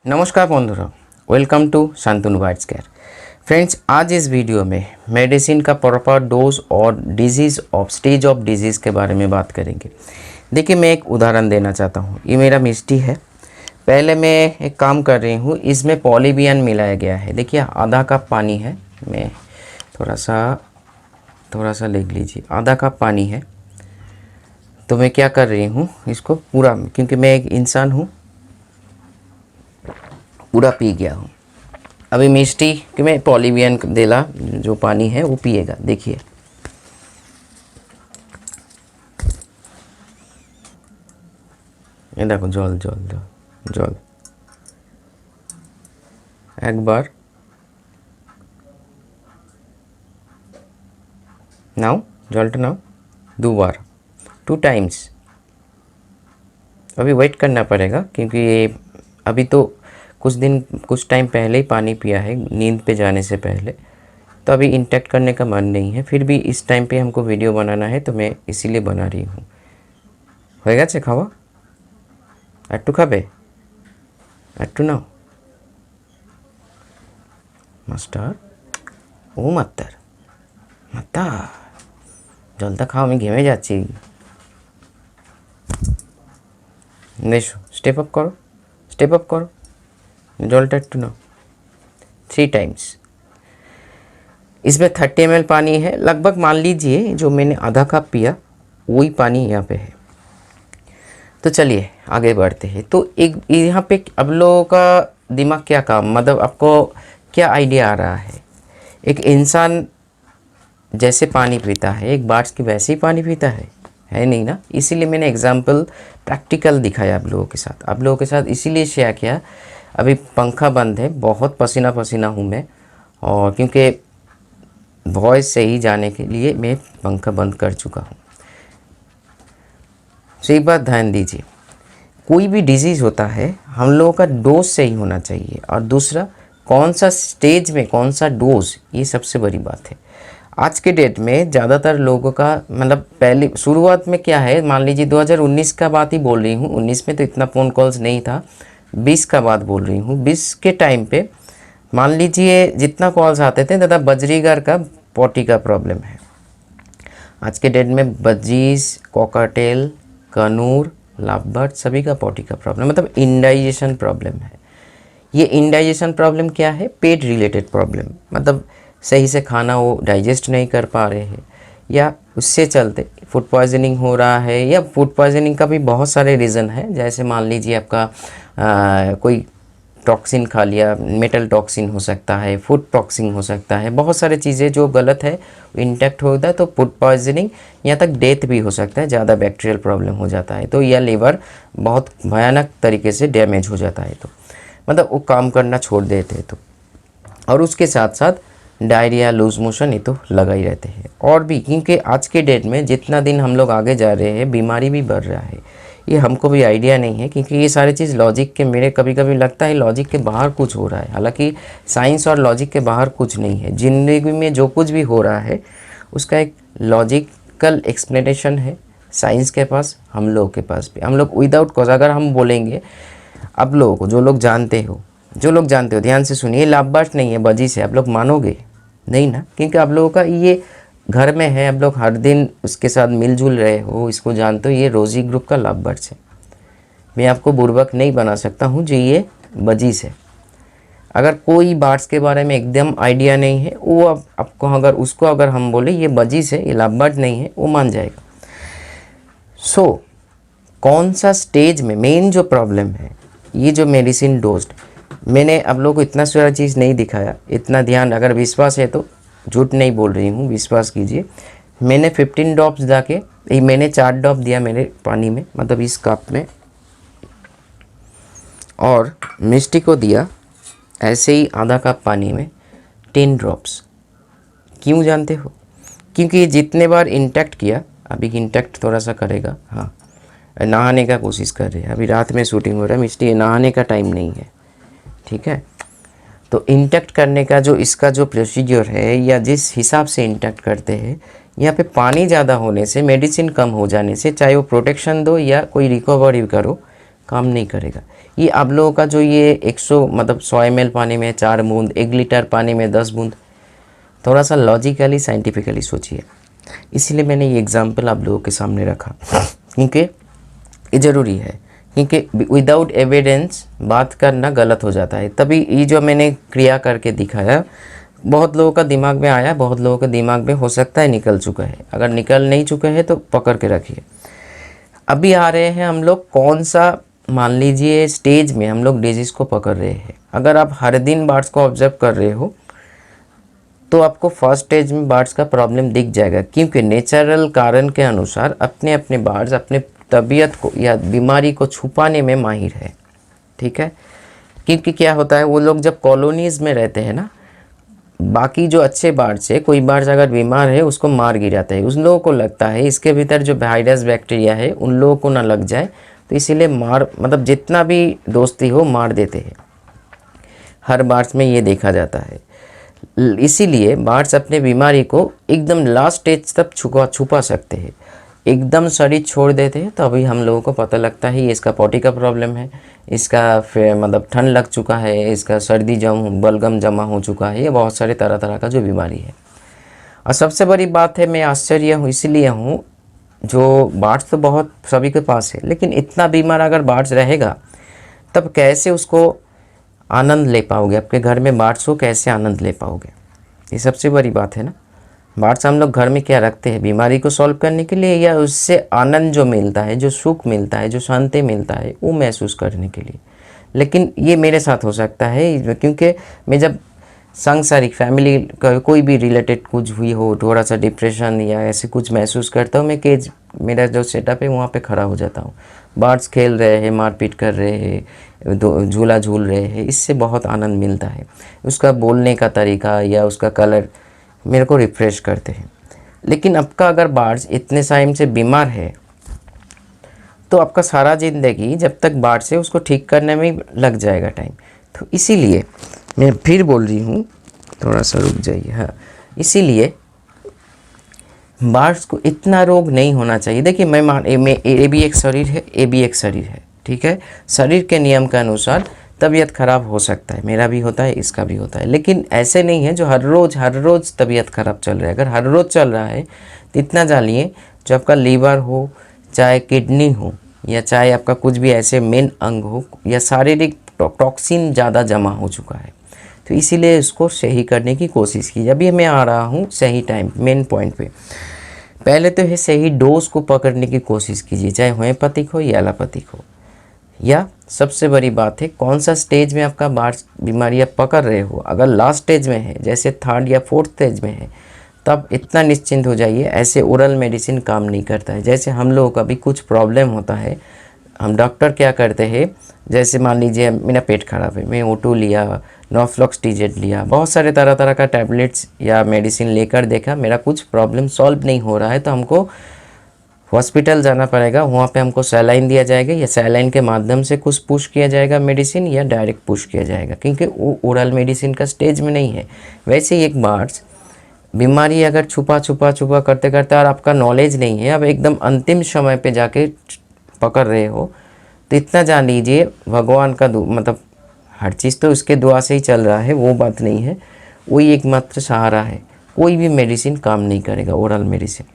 नमस्कार बंधुरा, welcome to Shantanu whites care. Friends, आज इस वीडियो में मेडिसिन का प्रॉपर डोज और disease of stage of disease के बारे में बात करेंगे। देखिए, मैं एक उदाहरण देना चाहता हूँ। ये मेरा मिष्टी है। पहले मैं एक काम कर रही हूँ, इसमें पॉलीबियन मिलाया गया है। देखिए, आधा कप पानी है। मैं थोड़ा सा लिख लीजिए, आधा कप पानी है। तो मैं क्या कर रही हूँ, इसको पूरा, क्योंकि मैं एक इंसान हूँ, पूरा पी गया हूँ। अभी मिष्टी कि मैं पॉलीबियन देला जो पानी है वो पिएगा। देखिए, ये देखो, जल जल जल जल, एक बार, नाउ जलटा नाउ, दो बार, 2 टाइम्स। अभी वेट करना पड़ेगा, क्योंकि ये अभी तो कुछ टाइम पहले ही पानी पिया है, नींद पे जाने से पहले। तो अभी इंटैक्ट करने का मन नहीं है। फिर भी इस टाइम पे हमको वीडियो बनाना है, तो मैं इसीलिए बना रही हूँ। होएगा से खावा একটু খাবে, একটু নাও মাস্টার, ও মাত্তার মাত্তার, জলটা খাও, আমি ঘেমে যাচ্ছি। দেখো, স্টেপ আপ করো, জলটা একটু নাও। 3 टाइम्स। इसमें 30 ml पानी है। लगभग मान लीजिए जो मैंने आधा कप पिया वही पानी यहाँ पे है। तो चलिए आगे बढ़ते हैं। तो एक यहाँ पे अब लोगों का दिमाग क्या काम, मतलब आपको क्या आइडिया आ रहा है। एक इंसान जैसे पानी पीता है, एक बार्स की वैसे ही पानी पीता है नहीं ना। इसीलिए मैंने एग्जाम्पल प्रैक्टिकल दिखाया आप लोगों के साथ इसीलिए शेयर किया। अभी पंखा बंद है, बहुत पसीना पसीना हूँ मैं, और क्योंकि वॉइस सही जाने के लिए मैं पंखा बंद कर चुका हूँ। तो एक बात ध्यान दीजिए, कोई भी डिजीज़ होता है हम लोगों का डोज सही होना चाहिए, और दूसरा कौन सा स्टेज में कौन सा डोज, ये सबसे बड़ी बात है। आज के डेट में ज़्यादातर लोगों का, मतलब पहले शुरुआत में क्या है, मान लीजिए 2019 का बात ही बोल रही हूँ। 19 में तो इतना फ़ोन कॉल्स नहीं था, 20 का बात बोल रही हूँ। 20 के टाइम पे मान लीजिए जितना कॉल्स आते थे दादा बजरीगर का पॉटी का प्रॉब्लम है। आज के डेट में बजीज, कॉकटेल, कनूर, लाभबर्ड सभी का पॉटी का प्रॉब्लम, मतलब इंडाइजेशन प्रॉब्लम है। ये इंडाइजेशन प्रॉब्लम क्या है, पेट रिलेटेड प्रॉब्लम, मतलब सही से खाना वो डाइजेस्ट नहीं कर पा रहे हैं, या उससे चलते फूड पॉइजनिंग हो रहा है। या फूड पॉइजनिंग का भी बहुत सारे रीज़न है। जैसे मान लीजिए आपका कोई टॉक्सिन खा लिया, मेटल टॉक्सिन हो सकता है, फूड टॉक्सिन हो सकता है, बहुत सारी चीज़ें जो गलत है इंटेक्ट होता है, तो फूड पॉइजनिंग, यहाँ तक डेथ भी हो सकता है। ज़्यादा बैक्टीरियल प्रॉब्लम हो जाता है तो, या लिवर बहुत भयानक तरीके से डैमेज हो जाता है, तो मतलब वो काम करना छोड़ देते हैं। तो और उसके साथ साथ डायरिया, लूज मोशन, ये तो लगा ही रहते हैं। और भी, क्योंकि आज के डेट में जितना दिन हम लोग आगे जा रहे हैं बीमारी भी बढ़ रहा है। ये हमको भी आइडिया नहीं है, क्योंकि ये सारी चीज़ लॉजिक के, मेरे कभी कभी लगता है लॉजिक के बाहर कुछ हो रहा है। हालांकि साइंस और लॉजिक के बाहर कुछ नहीं है। ज़िंदगी में जो कुछ भी हो रहा है उसका एक लॉजिकल एक्सप्लेनेशन है साइंस के पास, हम लोग के पास भी। हम लोग विदाउट कॉज अगर हम बोलेंगे, आप लोगों को जो लोग जानते हो ध्यान से सुनिए, लाभबर्ड नहीं है, बजी से, आप लोग मानोगे नहीं ना, क्योंकि आप लोगों का ये घर में है, आप लोग हर दिन उसके साथ मिलजुल रहे हो, इसको जानते हो। ये रोजी ग्रुप का लाभबर्ड है। मैं आपको बुर्बक नहीं बना सकता हूँ जो ये बजीज है। अगर कोई बर्ड्स के बारे में एकदम आइडिया नहीं है, वो आपको अगर हम बोले ये बजीज है, ये लाभबर्ड नहीं है, वो मान जाएगा। सो कौन सा स्टेज में मेन जो प्रॉब्लम है, ये जो मेडिसिन डोज्ड, मैंने आप लोगों को इतना सारा चीज़ नहीं दिखाया, इतना ध्यान, अगर विश्वास है तो झूठ नहीं बोल रही हूँ, विश्वास कीजिए। मैंने 15 ड्रॉप्स जाके, मैंने 4 ड्रॉप दिया मेरे पानी में, मतलब इस कप में, और मिष्टी को दिया ऐसे ही आधा कप पानी में 10 ड्रॉप्स। क्यों जानते हो? क्योंकि जितने बार इंटैक्ट किया, अभी इंटैक्ट थोड़ा सा करेगा। हाँ, नहाने का कोशिश कर रहे हैं, अभी रात में शूटिंग हो रहा है, मिष्टी नहाने का टाइम नहीं है, ठीक है। तो इंटैक्ट करने का जो इसका जो प्रोसीजर है, या जिस हिसाब से इंटैक्ट करते हैं, यहाँ पे पानी ज़्यादा होने से, मेडिसिन कम हो जाने से, चाहे वो प्रोटेक्शन दो या कोई रिकवरी करो, काम नहीं करेगा। ये आप लोगों का जो ये 100 मतलब 100 ml पानी में 4 बूंद, 1 लीटर पानी में 10 बूंद, थोड़ा सा लॉजिकली साइंटिफिकली सोचिए। इसीलिए मैंने ये एग्जांपल आप लोगों के सामने रखा, क्योंकि ये ज़रूरी है, क्योंकि विदाउट एविडेंस बात करना गलत हो जाता है। तभी ये जो मैंने क्रिया करके दिखाया बहुत लोगों का दिमाग में आया, बहुत लोगों के दिमाग में हो सकता है निकल चुका है। अगर निकल नहीं चुके हैं तो पकड़ के रखिए। अभी आ रहे हैं हम लोग कौन सा, मान लीजिए स्टेज में हम लोग डिजीज़ को पकड़ रहे हैं। अगर आप हर दिन बार्ड्स को ऑब्जर्व कर रहे हो तो आपको फर्स्ट स्टेज में बार्ड्स का प्रॉब्लम दिख जाएगा, क्योंकि नेचुरल कारण के अनुसार अपने अपने बार्ड्स अपने तबीयत को या बीमारी को छुपाने में माहिर है। ठीक है, क्योंकि क्या होता है, वो लोग जब कॉलोनीज़ में रहते हैं ना, बाकी जो अच्छे बार्ड्स है, कोई बार्ड्स अगर बीमार है उसको मार गिराता है। उन लोगों को लगता है इसके भीतर जो वायरस बैक्टीरिया है उन लोगों को ना लग जाए, तो इसीलिए मार मतलब जितना भी दोस्ती हो मार देते हैं। हर बार्ड्स में ये देखा जाता है। इसीलिए बार्ड्स अपने बीमारी को एकदम लास्ट स्टेज तक छुपा सकते हैं। एकदम शरीर छोड़ देते हैं तो अभी हम लोगों को पता लगता है ये इसका पॉटी का प्रॉब्लम है, इसका फिर मतलब ठंड लग चुका है, इसका सर्दी बलगम जमा हो चुका है, ये बहुत सारे तरह तरह का जो बीमारी है। और सबसे बड़ी बात है, मैं आश्चर्य हूँ इसलिए हूँ, जो बार्ड्स तो बहुत सभी के पास है, लेकिन इतना बीमार अगर बार्ड्स रहेगा तब कैसे उसको आनंद ले पाओगे, आपके घर में बार्ड्स को कैसे आनंद ले पाओगे? ये सबसे बड़ी बात है ना। बार्ड्स हम लोग घर में क्या रखते हैं, बीमारी को सॉल्व करने के लिए, या उससे आनंद जो मिलता है, जो सुख मिलता है, जो शांति मिलता है, वो महसूस करने के लिए। लेकिन ये मेरे साथ हो सकता है, क्योंकि मैं जब सांसारिक फैमिली का कोई भी रिलेटेड कुछ हुई हो, थोड़ा सा डिप्रेशन या ऐसे कुछ महसूस करता हूँ, मैं केज मेरा जो सेटअप है वहाँ पे खड़ा हो जाता हूँ। बार्ड्स खेल रहे हैं, मारपीट कर रहे हैं, झूला झूल रहे हैं, इससे बहुत आनंद मिलता है। उसका बोलने का तरीका या उसका कलर मेरे को रिफ़्रेश करते हैं। लेकिन आपका अगर बार्ड्स इतने टाइम से बीमार है तो आपका सारा ज़िंदगी जब तक बार्ड्स है उसको ठीक करने में लग जाएगा टाइम। तो इसीलिए मैं फिर बोल रही हूँ, थोड़ा सा रुक जाइए। हाँ, इसीलिए बार्ड्स को इतना रोग नहीं होना चाहिए। देखिए मैं ये भी एक शरीर है, ये भी एक शरीर है, ठीक है। शरीर के नियम के अनुसार तबीयत ख़राब हो सकता है, मेरा भी होता है, इसका भी होता है, लेकिन ऐसे नहीं है जो हर रोज़ तबीयत ख़राब चल रहा है। अगर हर रोज़ चल रहा है तो इतना जानिए, जो आपका लीवर हो, चाहे किडनी हो, या चाहे आपका कुछ भी ऐसे मेन अंग हो, या शारीरिक टॉक्सिन ज़्यादा जमा हो चुका है, तो इसीलिए इसको सही करने की कोशिश की। अभी मैं आ रहा हूँ सही टाइम मेन पॉइंट पे। पहले तो है सही डोज को पकड़ने की कोशिश कीजिए, चाहे होम्योपैथिक हो या एलोपैथिक हो। या सबसे बड़ी बात है, कौन सा स्टेज में आपका बार्ड्स बीमारी आप पकड़ रहे हो। अगर लास्ट स्टेज में है, जैसे 3rd या 4th स्टेज में है, तब इतना निश्चिंत हो जाइए, ऐसे ओरल मेडिसिन काम नहीं करता है। जैसे हम लोगों का भी कुछ प्रॉब्लम होता है, हम डॉक्टर क्या करते हैं, जैसे मान लीजिए मेरा पेट खराब है, मैं O2 लिया, नॉफ्लॉक्सटिजेट लिया, बहुत सारे तरह तरह का टैबलेट्स या मेडिसिन लेकर देखा, मेरा कुछ प्रॉब्लम सॉल्व नहीं हो रहा है, तो हमको हॉस्पिटल जाना पड़ेगा। वहाँ पे हमको सैलाइन दिया जाएगा, या सैलाइन के माध्यम से कुछ पुश किया जाएगा मेडिसिन, या डायरेक्ट पुश किया जाएगा, क्योंकि वो ओरल मेडिसिन का स्टेज में नहीं है। वैसे ही एक बार्ड्स बीमारी अगर छुपा करते करते और आपका नॉलेज नहीं है, अब एकदम अंतिम समय पे जाके पकड़ रहे हो, तो इतना जान लीजिए भगवान का मतलब हर चीज़ तो उसके दुआ से ही चल रहा है, वो बात नहीं है, वही एकमात्र सहारा है। कोई भी मेडिसिन काम नहीं करेगा, ओरल मेडिसिन।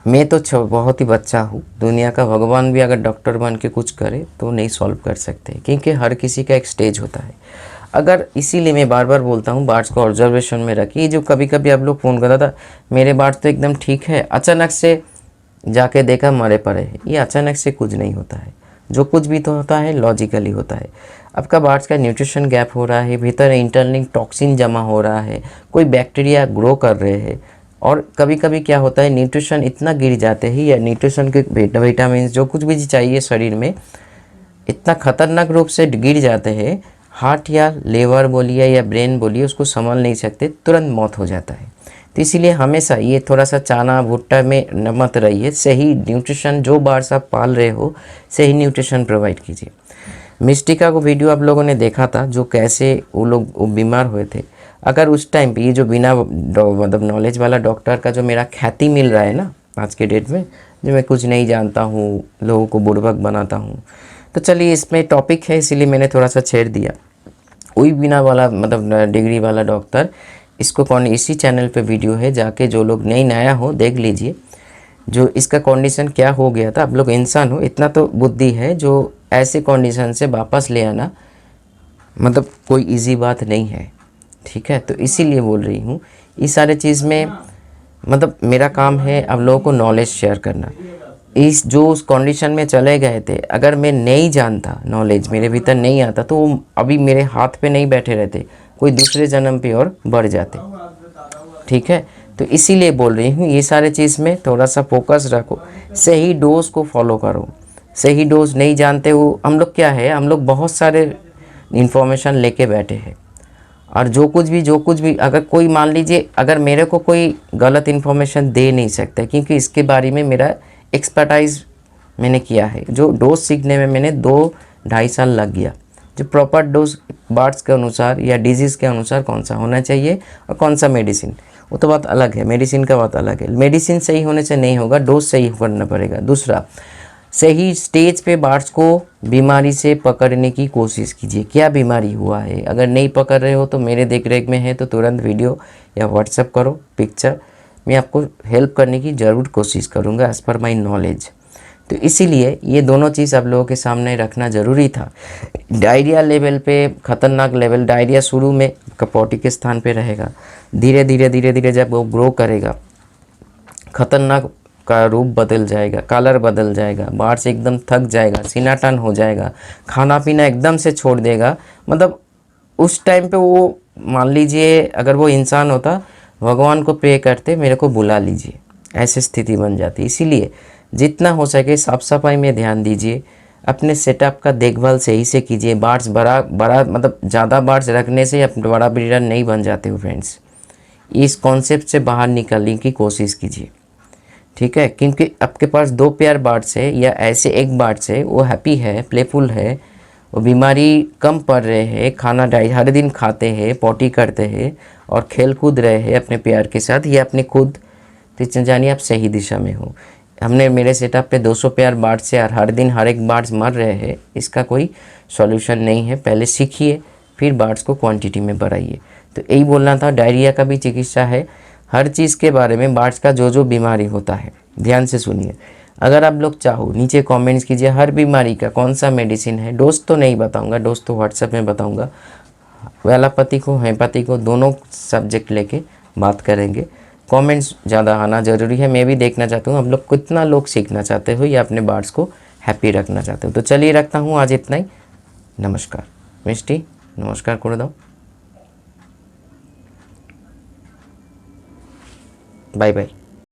मैं तो बहुत ही बच्चा हूँ, दुनिया का भगवान भी अगर डॉक्टर बन के कुछ करे तो नहीं सॉल्व कर सकते, क्योंकि हर किसी का एक स्टेज होता है। अगर इसीलिए मैं बार बार बोलता हूँ, बार्ड्स को ऑब्जर्वेशन में रखिए। जो कभी कभी आप लोग फ़ोन करता था, मेरे बार्ड्स तो एकदम ठीक है, अचानक से जाके देखा मरे पड़े हैं, ये अचानक से कुछ नहीं होता है। जो कुछ भी तो होता है लॉजिकली होता है। आपका बार्ड्स का न्यूट्रिशन गैप हो रहा है, भीतर इंटरनल टॉक्सिन जमा हो रहा है, कोई बैक्टीरिया ग्रो कर रहे हैं, और कभी कभी क्या होता है न्यूट्रिशन इतना गिर जाते हैं, या न्यूट्रिशन के विटामिन जो कुछ भी चाहिए शरीर में इतना खतरनाक रूप से गिर जाते हैं, हार्ट या लीवर बोलिए या ब्रेन बोलिए उसको संभाल नहीं सकते, तुरंत मौत हो जाता है। तो इसीलिए हमेशा ये थोड़ा सा चाना भुट्टा में न मत रहिए, सही न्यूट्रिशन जो बार्ड्स आप पाल रहे हो सही न्यूट्रिशन प्रोवाइड कीजिए। मिस्टिका को वीडियो आप लोगों ने देखा था, जो कैसे वो बीमार हुए थे। अगर उस टाइम पे ये जो बिना मतलब नॉलेज वाला डॉक्टर का जो मेरा ख्याति मिल रहा है ना आज के डेट में, जो मैं कुछ नहीं जानता हूँ, लोगों को बुड़बक बनाता हूँ, तो चलिए, इसमें टॉपिक है इसीलिए मैंने थोड़ा सा छेड़ दिया। कोई बिना वाला मतलब डिग्री वाला डॉक्टर, इसको कौन इसी चैनल पे वीडियो है, जाके जो लोग नहीं नया हो देख लीजिए। जो इसका कंडीशन क्या हो गया था, आप लोग इंसान हो, इतना तो बुद्धि है, जो ऐसे कंडीशन से वापस ले आना मतलब कोई इजी बात नहीं है, ठीक है। तो इसीलिए बोल रही हूँ, इस सारे चीज़ में मतलब मेरा काम है आप लोगों को नॉलेज शेयर करना। इस जो उस कंडीशन में चले गए थे, अगर मैं नहीं जानता, नॉलेज मेरे भीतर नहीं आता, तो वो अभी मेरे हाथ पे नहीं बैठे रहते, कोई दूसरे जन्म पे और बढ़ जाते, ठीक है। तो इसीलिए बोल रही हूँ, ये सारे चीज़ में थोड़ा सा फोकस रखो, सही डोज को फॉलो करो। सही डोज नहीं जानते हो, हम लोग क्या है, हम लोग बहुत सारे इन्फॉर्मेशन लेके बैठे हैं, और जो कुछ भी अगर कोई मान लीजिए, अगर मेरे को कोई गलत इन्फॉर्मेशन दे नहीं सकता, क्योंकि इसके बारे में मेरा एक्सपर्टाइज मैंने किया है। जो डोज सीखने में मैंने 2-2.5 साल लग गया। जो प्रॉपर डोज बार्ड्स के अनुसार या डिजीज़ के अनुसार कौन सा होना चाहिए और कौन सा मेडिसिन, वो तो बात अलग है, मेडिसिन का बात अलग है। मेडिसिन सही होने से नहीं होगा, डोज सही करना पड़ेगा। दूसरा, सही स्टेज पे बार्ड्स को बीमारी से पकड़ने की कोशिश कीजिए। क्या बीमारी हुआ है, अगर नहीं पकड़ रहे हो तो मेरे देख रेख में है, तो तुरंत वीडियो या व्हाट्सएप करो पिक्चर, मैं आपको हेल्प करने की ज़रूर कोशिश करूँगा एज़ पर माई नॉलेज। तो इसीलिए ये दोनों चीज़ आप लोगों के सामने रखना ज़रूरी था। डायरिया लेवल पे ख़तरनाक लेवल, डायरिया शुरू में कपौटी के स्थान पे रहेगा, धीरे धीरे जब वो ग्रो करेगा, ख़तरनाक का रूप बदल जाएगा, कलर बदल जाएगा, बाहर से एकदम थक जाएगा, सीना टन हो जाएगा, खाना पीना एकदम से छोड़ देगा। मतलब उस टाइम पे वो, मान लीजिए अगर वो इंसान होता, भगवान को प्रे करते मेरे को बुला लीजिए, ऐसी स्थिति बन जाती। इसीलिए जितना हो सके साफ़ सफाई में ध्यान दीजिए, अपने सेटअप का देखभाल सही से कीजिए। बार्ड्स बड़ा मतलब ज़्यादा बार्ड्स रखने से आप बड़ा ब्रीडर नहीं बन जाते हो फ्रेंड्स। इस कॉन्सेप्ट से बाहर निकलने की कोशिश कीजिए, ठीक है। क्योंकि आपके पास 2 पेयर बार्ड्स है या ऐसे एक बार्ड्स है, वो हैप्पी है, प्लेफुल है, वो बीमारी कम पड़ रहे हैं, खाना हर दिन खाते हैं, पॉटी करते हैं और खेल कूद रहे हैं अपने प्यार के साथ, ये अपने खुद, तो जानिए आप सही दिशा में हो। हमने मेरे सेटअप पे 200 पेयर बार्ड्स से हर दिन हर एक बार्ड्स मर रहे हैं, इसका कोई सॉल्यूशन नहीं है। पहले सीखिए, फिर बार्ड्स को क्वांटिटी में बढ़ाइए। तो यही बोलना था। डायरिया का भी चिकित्सा है, हर चीज़ के बारे में, बार्ड्स का जो जो बीमारी होता है ध्यान से सुनिए। अगर आप लोग चाहो नीचे कमेंट्स कीजिए, हर बीमारी का कौन सा मेडिसिन है। डोज तो नहीं बताऊंगा, डोज तो व्हाट्सएप में बताऊंगा। एलोपैथी को, होम्योपैथी को, दोनों सब्जेक्ट लेके बात करेंगे। कमेंट्स ज़्यादा आना ज़रूरी है, मैं भी देखना चाहता हूँ हम लोग कितना लोग सीखना चाहते हो या अपने बार्ड्स को हैप्पी रखना चाहते हो। तो चलिए रखता हूँ आज इतना ही। नमस्कार मिष्टी, नमस्कार कर दो, बाय बाय।